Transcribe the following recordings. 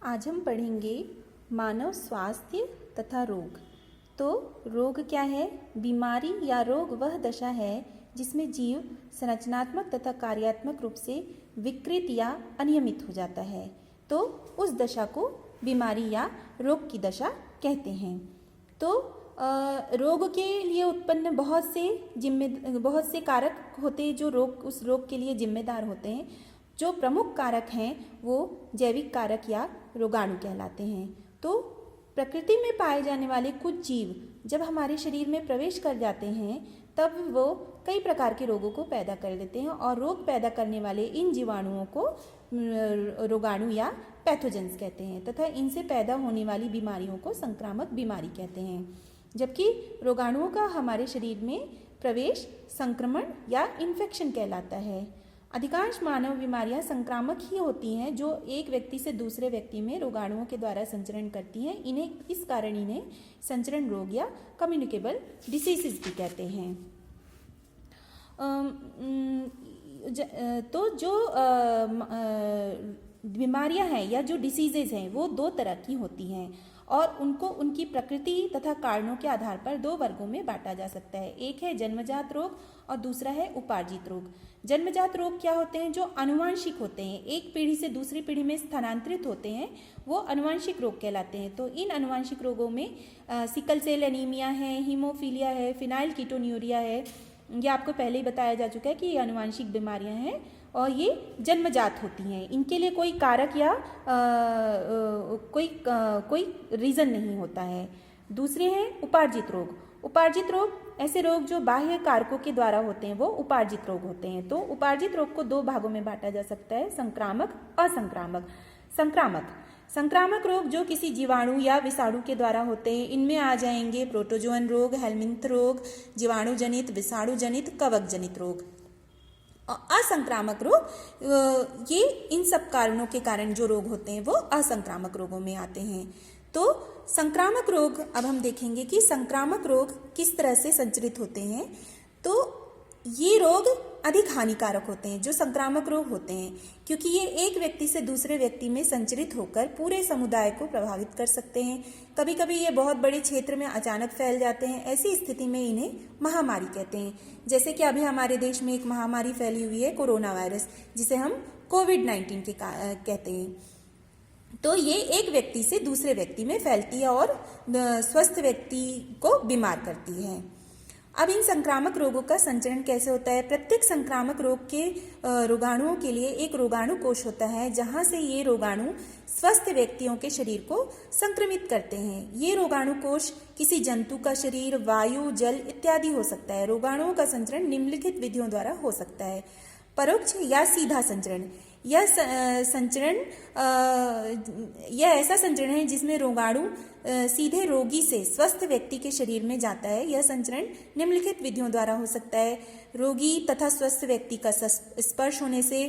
आज हम पढ़ेंगे मानव स्वास्थ्य तथा रोग। तो रोग क्या है? बीमारी या रोग वह दशा है जिसमें जीव संरचनात्मक तथा कार्यात्मक रूप से विकृत या अनियमित हो जाता है, तो उस दशा को बीमारी या रोग की दशा कहते हैं। तो रोग के लिए उत्पन्न बहुत से कारक होते हैं जो उस रोग के लिए जिम्मेदार होते हैं। जो प्रमुख कारक हैं वो जैविक कारक या रोगाणु कहलाते हैं। तो प्रकृति में पाए जाने वाले कुछ जीव जब हमारे शरीर में प्रवेश कर जाते हैं तब वो कई प्रकार के रोगों को पैदा कर देते हैं, और रोग पैदा करने वाले इन जीवाणुओं को रोगाणु या पैथोजेंस कहते हैं तथा इनसे पैदा होने वाली बीमारियों को संक्रामक बीमारी कहते हैं। जबकि रोगाणुओं का हमारे शरीर में प्रवेश संक्रमण या इन्फेक्शन कहलाता है। अधिकांश मानव बीमारियां संक्रामक ही होती हैं जो एक व्यक्ति से दूसरे व्यक्ति में रोगाणुओं के द्वारा संचरण करती हैं। इस कारण इन्हें संचरण रोग या कम्युनिकेबल डिसीजेज भी कहते हैं। तो जो बीमारियां हैं या जो डिसीजेज हैं वो दो तरह की होती हैं और उनको उनकी प्रकृति तथा कारणों के आधार पर दो वर्गों में बांटा जा सकता है। एक है जन्मजात रोग और दूसरा है उपार्जित रोग। जन्मजात रोग क्या होते हैं? जो आनुवांशिक होते हैं, एक पीढ़ी से दूसरी पीढ़ी में स्थानांतरित होते हैं, वो आनुवांशिक रोग कहलाते हैं। तो इन आनुवांशिक रोगों में सिकल सेल एनीमिया है, हीमोफीलिया है, फिनाइल कीटोन्यूरिया है। ये आपको पहले ही बताया जा चुका है कि ये आनुवांशिक बीमारियां हैं और ये जन्मजात होती हैं। इनके लिए कोई कारक या कोई रीज़न नहीं होता है। दूसरे हैं उपार्जित रोग। उपार्जित रोग ऐसे रोग जो बाह्य कारकों के द्वारा होते हैं वो उपार्जित रोग होते हैं। तो उपार्जित रोग को दो भागों में बांटा जा सकता है, संक्रामक, असंक्रामक। संक्रामक रोग जो किसी जीवाणु या विषाणु के द्वारा होते हैं, इनमें आ जाएंगे प्रोटोजोअन रोग, हेलमिंथ रोग, जीवाणु जनित, विषाणु जनित, कवक जनित रोग। असंक्रामक रोग ये इन सब कारणों के कारण जो रोग होते हैं वो असंक्रामक रोगों में आते हैं। तो संक्रामक रोग अब हम देखेंगे कि संक्रामक रोग किस तरह से संचरित होते हैं। तो ये रोग अधिक हानिकारक होते हैं जो संक्रामक रोग होते हैं, क्योंकि ये एक व्यक्ति से दूसरे व्यक्ति में संचरित होकर पूरे समुदाय को प्रभावित कर सकते हैं। कभी कभी ये बहुत बड़े क्षेत्र में अचानक फैल जाते हैं। ऐसी स्थिति में इन्हें महामारी कहते हैं। जैसे कि अभी हमारे देश में एक महामारी फैली हुई है, कोरोना वायरस, जिसे हम कोविड-19 कहते हैं। तो ये एक व्यक्ति से दूसरे व्यक्ति में फैलती है और स्वस्थ व्यक्ति को बीमार करती है। अब इन संक्रामक रोगों का संचरण कैसे होता है? प्रत्येक संक्रामक रोग के रोगाणुओं के लिए एक रोगाणु कोश होता है जहां से ये रोगाणु स्वस्थ व्यक्तियों के शरीर को संक्रमित करते हैं। ये रोगाणु कोश किसी जंतु का शरीर, वायु, जल इत्यादि हो सकता है। रोगाणुओं का संचरण निम्नलिखित विधियों द्वारा हो सकता है: परोक्ष या सीधा संचरण। यह ऐसा संचरण है जिसमें रोगाणु सीधे रोगी से स्वस्थ व्यक्ति के शरीर में जाता है। यह संचरण निम्नलिखित विधियों द्वारा हो सकता है: रोगी तथा स्वस्थ व्यक्ति का स्पर्श होने से,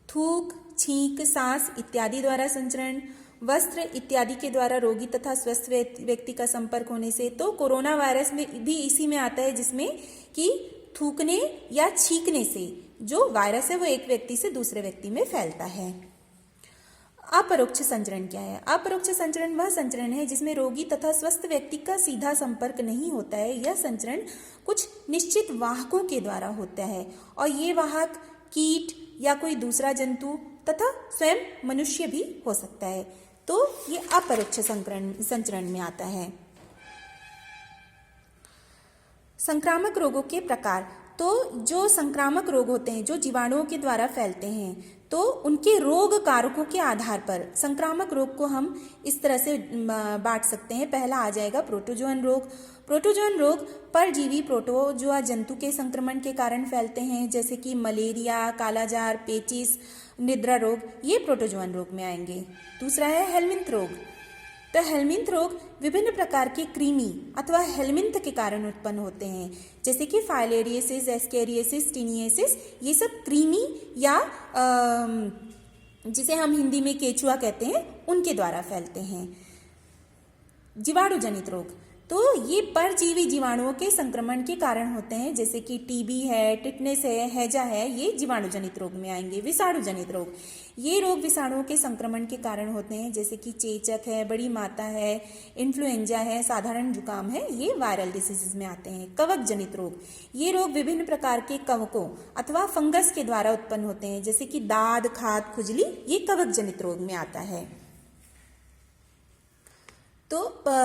थूक, छींक, सांस इत्यादि द्वारा संचरण, वस्त्र इत्यादि के द्वारा रोगी तथा स्वस्थ व्यक्ति का संपर्क होने से। तो कोरोना वायरस में भी इसी में आता है, जिसमें कि थूकने या छींकने से जो वायरस है वो एक व्यक्ति से दूसरे व्यक्ति में फैलता है। अपरोक्ष संचरण क्या है? अपरोक्ष संचरण वह संचरण है जिसमें रोगी तथा स्वस्थ व्यक्ति का सीधा संपर्क नहीं होता है। यह संचरण कुछ निश्चित वाहकों के द्वारा होता है और ये वाहक कीट या कोई दूसरा जंतु तथा स्वयं मनुष्य भी हो सकता है। तो ये अपरोक्ष संचरण में आता है। संक्रामक रोगों के प्रकार। तो जो संक्रामक रोग होते हैं जो जीवाणुओं के द्वारा फैलते हैं, तो उनके रोग कारकों के आधार पर संक्रामक रोग को हम इस तरह से बांट सकते हैं। पहला आ जाएगा प्रोटोजोअन रोग। प्रोटोजोअन रोग परजीवी प्रोटोजोआ जंतु के संक्रमण के कारण फैलते हैं, जैसे कि मलेरिया, कालाजार, पेचिस, निद्रा रोग, ये प्रोटोजोअन रोग में आएंगे। दूसरा है हेलमिंथ रोग। तो हेलमिंथ रोग विभिन्न प्रकार के कृमि अथवा हेलमिंथ के कारण उत्पन्न होते हैं, जैसे कि फाइलेरियसिस, एस्केरियसिस, टीनियसिस। ये सब कृमि या जिसे हम हिंदी में केचुआ कहते हैं, उनके द्वारा फैलते हैं। जीवाणु जनित रोग। तो ये परजीवी जीवाणुओं के संक्रमण के कारण होते हैं, जैसे कि टीबी है, टिटनेस है, हैजा है, ये जीवाणु जनित रोग में आएंगे। विषाणु जनित रोग, ये रोग विषाणुओं के संक्रमण के कारण होते हैं, जैसे कि चेचक है, बड़ी माता है, इन्फ्लुएंजा है, साधारण जुकाम है, ये वायरल डिसीजेज में आते हैं। कवक जनित रोग, ये रोग विभिन्न प्रकार के कवकों अथवा फंगस के द्वारा उत्पन्न होते हैं, जैसे कि दाद, खाद, खुजली, ये कवक जनित रोग में आता है। तो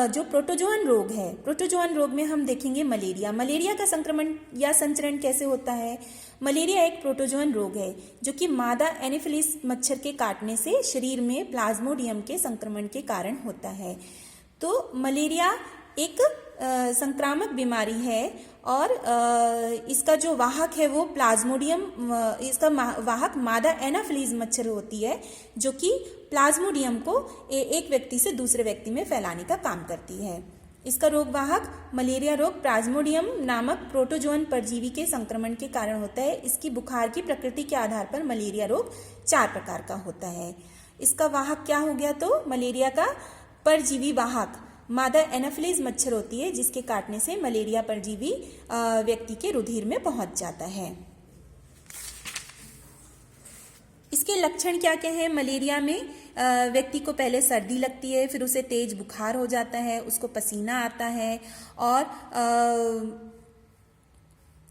जो प्रोटोजोअन रोग है, प्रोटोजोअन रोग में हम देखेंगे मलेरिया। मलेरिया का संक्रमण या संचरण कैसे होता है? मलेरिया एक प्रोटोजोअन रोग है जो कि मादा एनोफिलिस मच्छर के काटने से शरीर में प्लाज्मोडियम के संक्रमण के कारण होता है। तो मलेरिया एक संक्रामक बीमारी है और इसका जो वाहक है वो प्लाज्मोडियम, इसका वाहक मादा एनाफिलीज मच्छर होती है जो कि प्लाज्मोडियम को एक व्यक्ति से दूसरे व्यक्ति में फैलाने का काम करती है। इसका रोग वाहक मलेरिया रोग प्लाज्मोडियम नामक प्रोटोजोअन परजीवी के संक्रमण के कारण होता है। इसकी बुखार की प्रकृति के आधार पर मलेरिया रोग 4 प्रकार का होता है। इसका वाहक क्या हो गया? तो मलेरिया का परजीवी वाहक मादा एनाफिलीज मच्छर होती है जिसके काटने से मलेरिया परजीवी व्यक्ति के रुधिर में पहुंच जाता है। इसके लक्षण क्या क्या है? मलेरिया में व्यक्ति को पहले सर्दी लगती है, फिर उसे तेज बुखार हो जाता है, उसको पसीना आता है और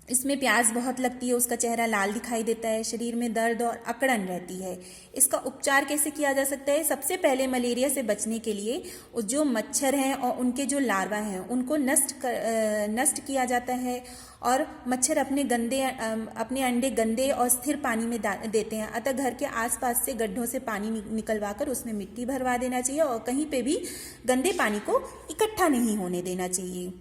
इसमें प्यास बहुत लगती है, उसका चेहरा लाल दिखाई देता है, शरीर में दर्द और अकड़न रहती है। इसका उपचार कैसे किया जा सकता है? सबसे पहले मलेरिया से बचने के लिए जो मच्छर हैं और उनके जो लार्वा हैं उनको नष्ट किया जाता है और मच्छर अपने अंडे गंदे और स्थिर पानी में देते हैं। अतः घर के आसपास से गड्ढों से पानी निकलवा कर उसमें मिट्टी भरवा देना चाहिए और कहीं पे भी गंदे पानी को इकट्ठा नहीं होने देना चाहिए।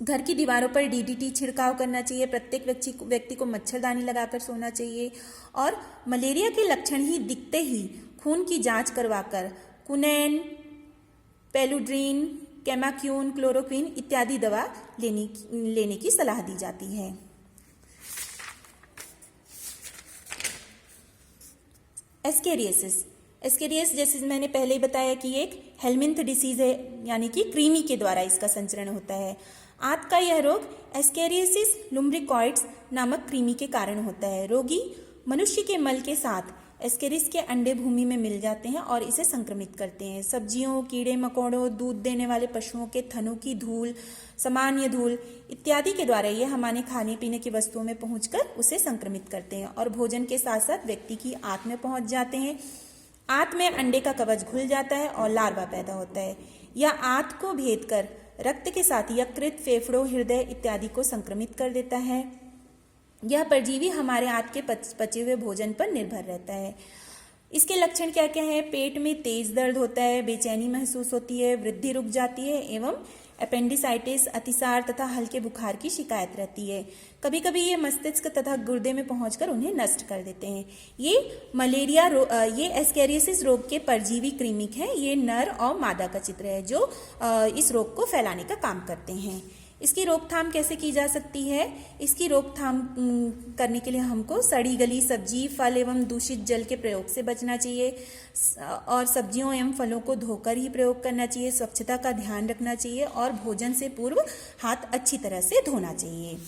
घर की दीवारों पर डीडीटी छिड़काव करना चाहिए। प्रत्येक व्यक्ति को मच्छरदानी लगाकर सोना चाहिए और मलेरिया के लक्षण ही दिखते ही खून की जांच करवाकर कुनैन, पेलुड्रीन, कैमाक्यून, क्लोरोक्विन इत्यादि दवा लेने की सलाह दी जाती है। एस्केरियासिस, एस्केरियस जैसे मैंने पहले ही बताया कि एक हेलमिंथ डिसीज है, यानी कि कृमि के द्वारा इसका संचरण होता है। आंत का यह रोग एस्केरियासिस लुम्ब्रिकॉइड्स नामक कृमि के कारण होता है। रोगी मनुष्य के मल के साथ एस्केरिस के अंडे भूमि में मिल जाते हैं और इसे संक्रमित करते हैं। सब्जियों, कीड़े मकोड़ों, दूध देने वाले पशुओं के थनों की धूल, सामान्य धूल इत्यादि के द्वारा ये हमारे खाने पीने की वस्तुओं में पहुंचकर उसे संक्रमित करते हैं और भोजन के साथ साथ व्यक्ति की आंत में पहुंच जाते हैं। आंत में अंडे का कवच घुल जाता है और लार्वा पैदा होता है। यह आंत को भेद कर रक्त के साथ यकृत, फेफड़ों, हृदय इत्यादि को संक्रमित कर देता है। यह परजीवी हमारे आंत के पचे हुए भोजन पर निर्भर रहता है। इसके लक्षण क्या क्या है? पेट में तेज दर्द होता है, बेचैनी महसूस होती है, वृद्धि रुक जाती है एवं अपेंडिसाइटिस, अतिसार तथा हल्के बुखार की शिकायत रहती है। कभी कभी ये मस्तिष्क तथा गुर्दे में पहुंचकर उन्हें नष्ट कर देते हैं। ये एस्केरियासिस रोग के परजीवी कृमिक हैं। ये नर और मादा का चित्र है जो इस रोग को फैलाने का काम करते हैं। इसकी रोकथाम कैसे की जा सकती है? इसकी रोकथाम करने के लिए हमको सड़ी गली सब्जी, फल एवं दूषित जल के प्रयोग से बचना चाहिए और सब्जियों एवं फलों को धोकर ही प्रयोग करना चाहिए। स्वच्छता का ध्यान रखना चाहिए और भोजन से पूर्व हाथ अच्छी तरह से धोना चाहिए।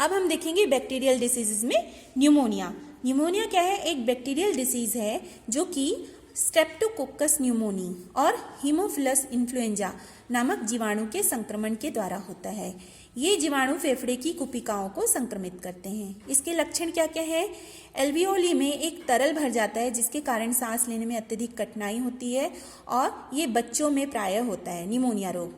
अब हम देखेंगे बैक्टीरियल डिसीजेज में न्यूमोनिया। न्यूमोनिया क्या है? एक बैक्टीरियल डिसीज है जो कि स्ट्रेप्टोकोकस न्यूमोनी और हीमोफिलस इन्फ्लुएंजा नामक जीवाणु के संक्रमण के द्वारा होता है। ये जीवाणु फेफड़े की कुपिकाओं को संक्रमित करते हैं। इसके लक्षण क्या क्या है? एल्वियोली में एक तरल भर जाता है जिसके कारण सांस लेने में अत्यधिक कठिनाई होती है और ये बच्चों में प्रायः होता है निमोनिया रोग।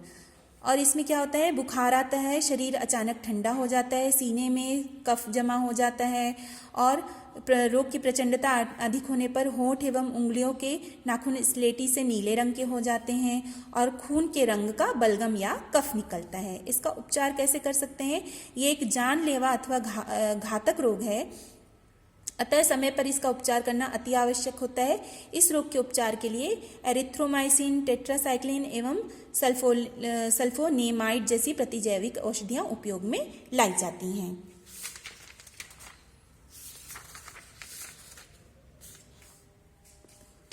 और इसमें क्या होता है? बुखार आता है, शरीर अचानक ठंडा हो जाता है, सीने में कफ जमा हो जाता है और रोग की प्रचंडता अधिक होने पर होंठ एवं उंगलियों के नाखून स्लेटी से नीले रंग के हो जाते हैं और खून के रंग का बलगम या कफ निकलता है। इसका उपचार कैसे कर सकते हैं? ये एक जानलेवा अथवा घातक रोग है, अतः समय पर इसका उपचार करना अति आवश्यक होता है। इस रोग के उपचार के लिए एरिथ्रोमाइसिन, टेट्रासाइक्लिन एवं सल्फोनेमाइड जैसी प्रतिजैविक औषधियां उपयोग में लाई जाती हैं।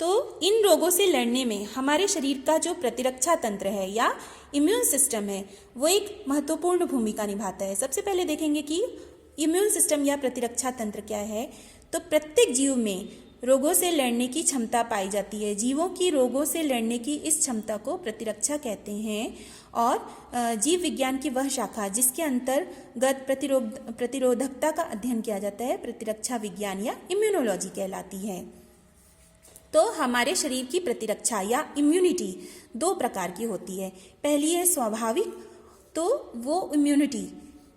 तो इन रोगों से लड़ने में हमारे शरीर का जो प्रतिरक्षा तंत्र है या इम्यून सिस्टम है वो एक महत्वपूर्ण भूमिका निभाता है। सबसे पहले देखेंगे कि इम्यून सिस्टम या प्रतिरक्षा तंत्र क्या है। तो प्रत्येक जीव में रोगों से लड़ने की क्षमता पाई जाती है। जीवों की रोगों से लड़ने की इस क्षमता को प्रतिरक्षा कहते हैं और जीव विज्ञान की वह शाखा जिसके अंतर्गत प्रतिरोधकता का अध्ययन किया जाता है प्रतिरक्षा विज्ञान या इम्यूनोलॉजी कहलाती है। तो हमारे शरीर की प्रतिरक्षा या इम्यूनिटी दो प्रकार की होती है। पहली है स्वाभाविक, तो वो इम्यूनिटी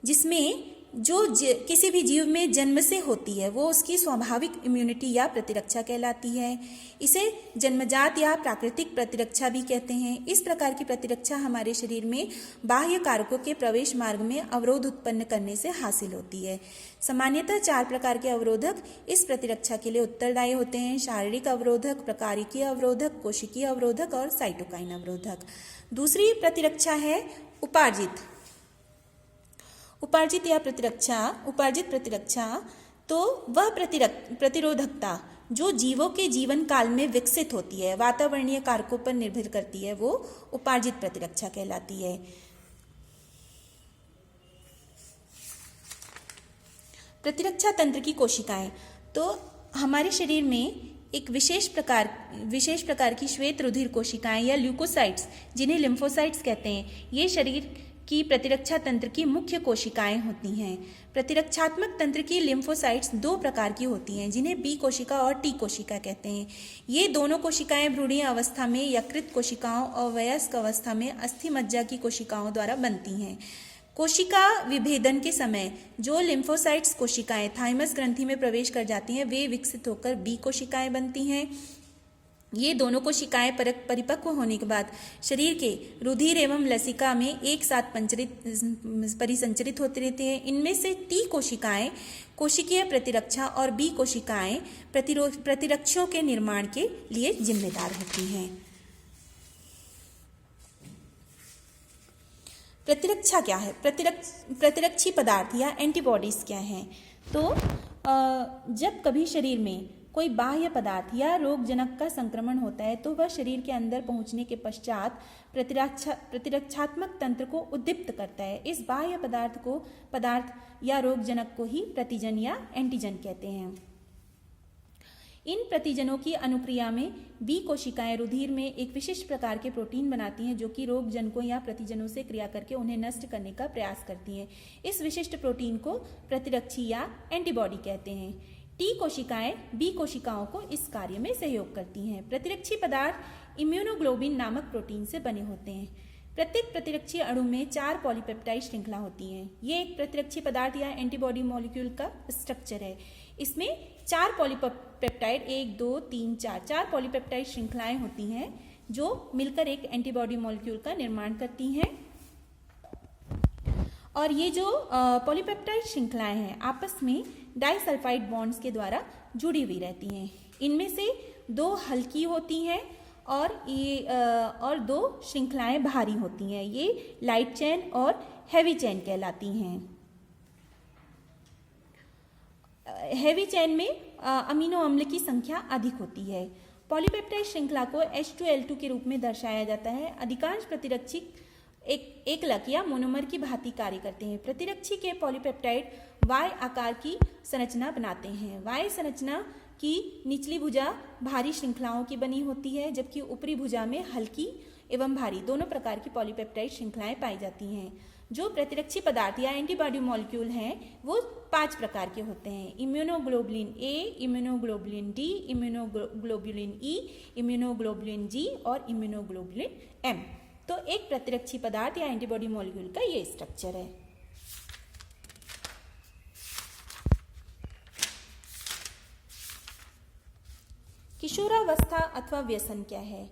जिसमें जो किसी भी जीव में जन्म से होती है वो उसकी स्वाभाविक इम्यूनिटी या प्रतिरक्षा कहलाती है। इसे जन्मजात या प्राकृतिक प्रतिरक्षा भी कहते हैं। इस प्रकार की प्रतिरक्षा हमारे शरीर में बाह्य कारकों के प्रवेश मार्ग में अवरोध उत्पन्न करने से हासिल होती है। सामान्यतः 4 प्रकार के अवरोधक इस प्रतिरक्षा के लिए उत्तरदायी होते हैं: शारीरिक अवरोधक, प्रकारिकीय अवरोधक, कोशिकीय अवरोधक और साइटोकाइन अवरोधक। दूसरी प्रतिरक्षा है उपार्जित या उपार्जित प्रतिरक्षा। तो वह प्रतिरोधकता जो जीवों के जीवन काल में विकसित होती है, वातावरणीय कारकों पर निर्भर करती है, वो उपार्जित प्रतिरक्षा कहलाती है। प्रतिरक्षा तंत्र की कोशिकाएं, तो हमारे शरीर में एक विशेष प्रकार की श्वेत रुधिर कोशिकाएं या ल्यूकोसाइट्स, जिन्हें लिम्फोसाइट्स कहते हैं, ये शरीर की प्रतिरक्षा तंत्र की मुख्य कोशिकाएं होती हैं। प्रतिरक्षात्मक तंत्र की लिम्फोसाइट्स 2 प्रकार की होती हैं, जिन्हें बी कोशिका और टी कोशिका कहते हैं। ये दोनों कोशिकाएं भ्रूणीय अवस्था में यकृत कोशिकाओं और वयस्क अवस्था में अस्थि मज्जा की कोशिकाओं द्वारा बनती हैं। कोशिका विभेदन के समय जो लिम्फोसाइट्स कोशिकाएं थाइमस ग्रंथि में प्रवेश कर जाती हैं, वे विकसित होकर बी कोशिकाएं बनती हैं। ये दोनों कोशिकाएं परिपक्व होने के बाद शरीर के रुधिर एवं लसिका में एक साथ परिसंचरित होते रहते हैं। इनमें से टी कोशिकाएं कोशिकीय प्रतिरक्षा और बी कोशिकाएं प्रतिरक्षों के निर्माण के लिए जिम्मेदार होती हैं। प्रतिरक्षा क्या है? प्रतिरक्षी पदार्थ या एंटीबॉडीज क्या हैं? तो जब कभी शरीर में कोई बाह्य पदार्थ या रोगजनक का संक्रमण होता है तो वह शरीर के अंदर पहुंचने के पश्चात प्रतिरक्षात्मक तंत्र को उद्दीप्त करता है। इस बाह्य पदार्थ या रोगजनक को ही प्रतिजन या एंटीजन कहते हैं। इन प्रतिजनों की अनुक्रिया में बी कोशिकाएं रुधिर में एक विशिष्ट प्रकार के प्रोटीन बनाती हैं, जो कि रोगजनकों या प्रतिजनों से क्रिया करके उन्हें नष्ट करने का प्रयास करती हैं। इस विशिष्ट प्रोटीन को प्रतिरक्षी या एंटीबॉडी कहते हैं। टी कोशिकाएं बी कोशिकाओं को इस कार्य में सहयोग करती हैं। प्रतिरक्षी पदार्थ इम्यूनोग्लोबिन नामक प्रोटीन से बने होते हैं। प्रत्येक प्रतिरक्षी अणु में 4 पॉलीपेप्टाइड श्रृंखला होती हैं। ये एक प्रतिरक्षी पदार्थ या एंटीबॉडी मॉलिक्यूल का स्ट्रक्चर है। इसमें 4 पॉलीपेप्टाइड 1, 2, 3, 4 पॉलीपेप्टाइड श्रृंखलाएं होती हैं जो मिलकर एक एंटीबॉडी मॉलिक्यूल का निर्माण करती हैं। और ये जो पॉलीपेप्टाइड श्रृंखलाएं हैं आपस में डाइसल्फाइड बॉन्ड्स के द्वारा जुड़ी हुई रहती हैं। इनमें से 2 हल्की होती हैं और 2 श्रृंखलाएं भारी होती हैं। ये लाइट चेन और हैवी चेन कहलाती हैं। हैवी चेन में अमीनो अम्ल की संख्या अधिक होती है। पॉलीपेप्टाइड श्रृंखला को H2L2 के रूप में दर्शाया जाता है। अधिकांश प्रतिरक्षी एकलक या मोनोमर की भांति कार्य करते हैं। प्रतिरक्षी के पॉलीपेप्टाइड Y आकार की संरचना बनाते हैं। Y संरचना की निचली भुजा भारी श्रृंखलाओं की बनी होती है, जबकि ऊपरी भुजा में हल्की एवं भारी दोनों प्रकार की पॉलीपेप्टाइड श्रृंखलाएं पाई जाती हैं। जो प्रतिरक्षी पदार्थ या एंटीबॉडी मॉलिक्यूल हैं वो 5 प्रकार के होते हैं: immunoglobulin A, immunoglobulin D, immunoglobulin E, immunoglobulin G और इम्यूनोग्लोबुलिन M। तो एक प्रतिरक्षी पदार्थ या एंटीबॉडी मॉलिक्यूल का ये स्ट्रक्चर है। किशोरावस्था अथवा व्यसन क्या है?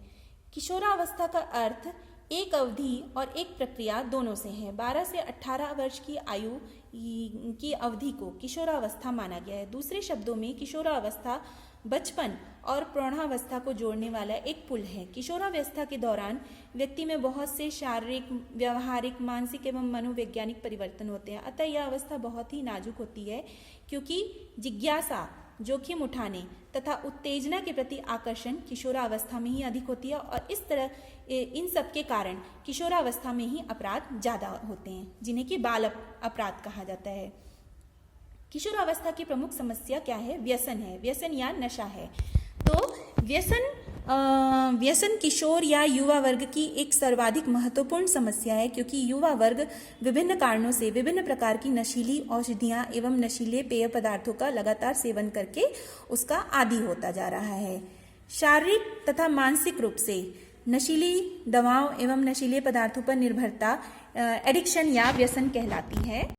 किशोरावस्था का अर्थ एक अवधि और एक प्रक्रिया दोनों से है। 12 से 18 वर्ष की आयु की अवधि को किशोरावस्था माना गया है। दूसरे शब्दों में किशोरावस्था बचपन और प्रौढ़ावस्था को जोड़ने वाला एक पुल है। किशोरावस्था के दौरान व्यक्ति में बहुत से शारीरिक, व्यवहारिक, मानसिक एवं मनोवैज्ञानिक परिवर्तन होते हैं। अतः यह अवस्था बहुत ही नाजुक होती है, क्योंकि जिज्ञासा जोखिम उठाने तथा उत्तेजना के प्रति आकर्षण किशोरावस्था में ही अधिक होती है और इस तरह इन सब के कारण किशोरावस्था में ही अपराध ज़्यादा होते हैं, जिन्हें कि बाल अपराध कहा जाता है। किशोरावस्था की प्रमुख समस्या क्या है? व्यसन है, व्यसन या नशा है। तो व्यसन किशोर या युवा वर्ग की एक सर्वाधिक महत्वपूर्ण समस्या है, क्योंकि युवा वर्ग विभिन्न कारणों से विभिन्न प्रकार की नशीली औषधियां एवं नशीले पेय पदार्थों का लगातार सेवन करके उसका आदी होता जा रहा है। शारीरिक तथा मानसिक रूप से नशीली दवाओं एवं नशीले पदार्थों पर निर्भरता एडिक्शन या व्यसन कहलाती है।